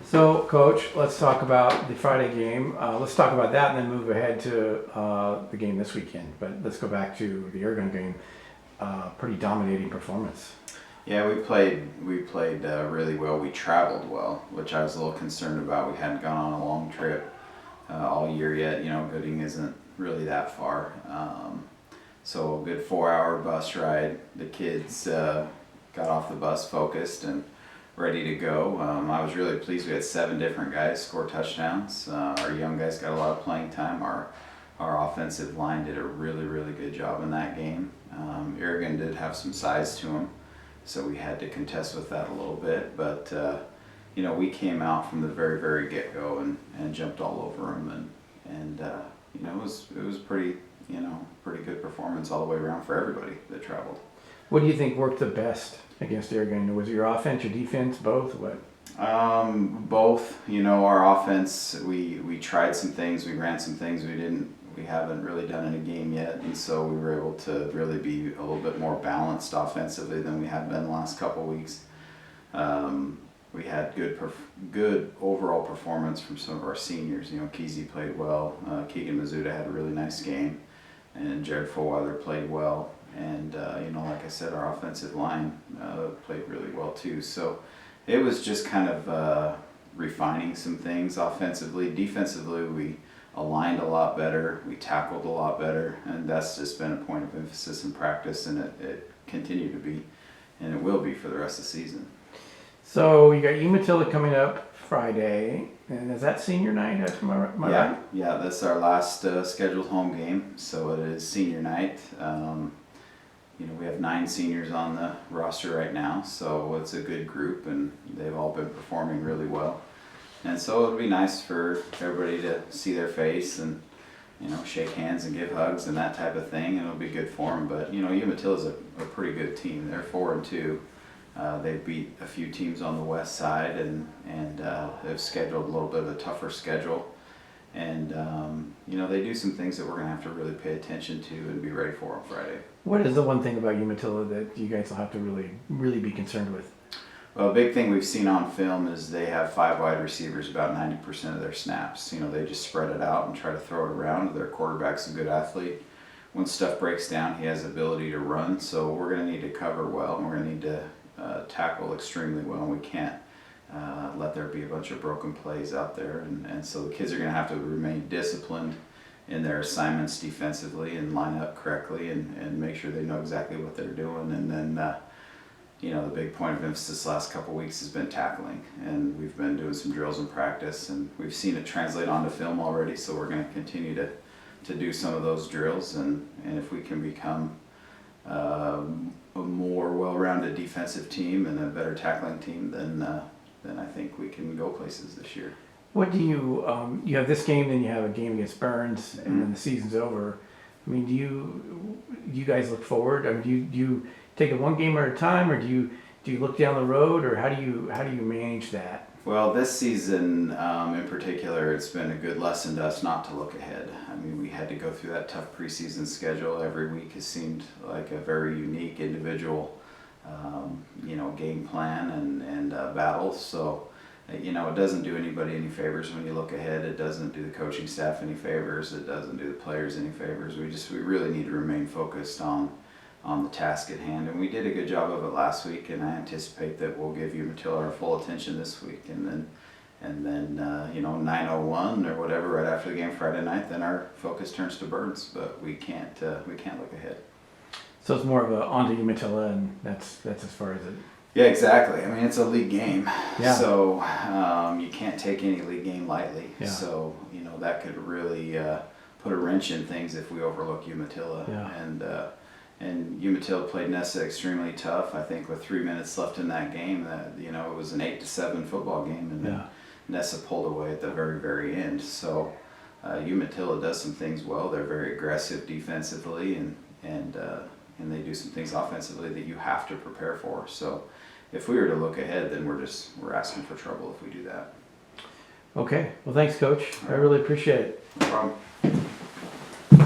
So, Coach, let's talk about the Friday game. Let's talk about that and then move ahead to the game this weekend. But let's go back to the Irrigon game. Pretty dominating performance. Yeah, we played really well. We traveled well, which I was a little concerned about. We hadn't gone on a long trip all year yet. Gooding isn't really that far. So a good 4-hour bus ride. The kids got off the bus focused and ready to go. I was really pleased. We had 7 different guys score touchdowns. Our young guys got a lot of playing time. Our offensive line did a really, really good job in that game. Irrigon did have some size to him, so we had to contest with that a little bit. But we came out from the very, very get-go and jumped all over them, and it was pretty good performance all the way around for everybody that traveled. What do you think worked the best against Irrigon? Was it your offense, your defense, both? What? Both. Our offense, we tried some things, we ran some things we haven't really done in a game yet, and so we were able to really be a little bit more balanced offensively than we have been the last couple of weeks. We had good overall performance from some of our seniors. Kesey played well. Keegan Mizuta had a really nice game, and Jared Fullweiler played well. And like I said, our offensive line played really well too. So it was just kind of refining some things offensively. Defensively, we aligned a lot better. We tackled a lot better, and that's just been a point of emphasis in practice, and it continued to be, and it will be for the rest of the season. So you got Umatilla coming up Friday, and is that senior night? Am I right? Yeah, that's our last scheduled home game, so it is senior night. We have 9 seniors on the roster right now, so it's a good group, and they've all been performing really well. And so it'll be nice for everybody to see their face and shake hands and give hugs and that type of thing, and it'll be good for them. But Umatilla is a pretty good team. They're 4-2. They beat a few teams on the west side, and they've scheduled a little bit of a tougher schedule. And they do some things that we're going to have to really pay attention to and be ready for on Friday. What is the one thing about Umatilla that you guys will have to really, really be concerned with? Well, a big thing we've seen on film is they have 5 wide receivers about 90% of their snaps. They just spread it out and try to throw it around. Their quarterback's a good athlete. When stuff breaks down, he has the ability to run. So we're going to need to cover well, and we're going to need to tackle extremely well. And we can't let there be a bunch of broken plays out there. And so the kids are going to have to remain disciplined in their assignments defensively and line up correctly and make sure they know exactly what they're doing. And then the big point of emphasis the last couple of weeks has been tackling, and we've been doing some drills in practice, and we've seen it translate onto film already, so we're going to continue to do some of those drills, and if we can become a more well-rounded defensive team and a better tackling team, then I think we can go places this year. What do you have this game, then you have a game against Burns, and then the season's over. I mean, do you guys look forward? I mean, do you take it one game at a time, or do you look down the road, or how do you manage that? Well, this season in particular, it's been a good lesson to us not to look ahead. I mean, we had to go through that tough preseason schedule. Every week has seemed like a very unique individual, game plan and battle. So, it doesn't do anybody any favors when you look ahead. It doesn't do the coaching staff any favors. It doesn't do the players any favors. We really need to remain focused on the task at hand, and we did a good job of it last week, and I anticipate that we'll give Umatilla our full attention this week, and then 9:01 or whatever right after the game Friday night, then our focus turns to Burns, but we can't look ahead. So it's more of a on to Umatilla, and that's as far as it. Yeah, exactly. I mean, it's a league game, Yeah. So you can't take any league game lightly. Yeah. So that could really put a wrench in things if we overlook Umatilla. Yeah. And Umatilla played Nessa extremely tough. I think with 3 minutes left in that game, it was an 8-7 football game, and then Nessa pulled away at the very, very end. So Umatilla does some things well. They're very aggressive defensively, and they do some things offensively that you have to prepare for. So if we were to look ahead, then we're asking for trouble if we do that. Okay. Well, thanks, Coach. I really appreciate it. No problem.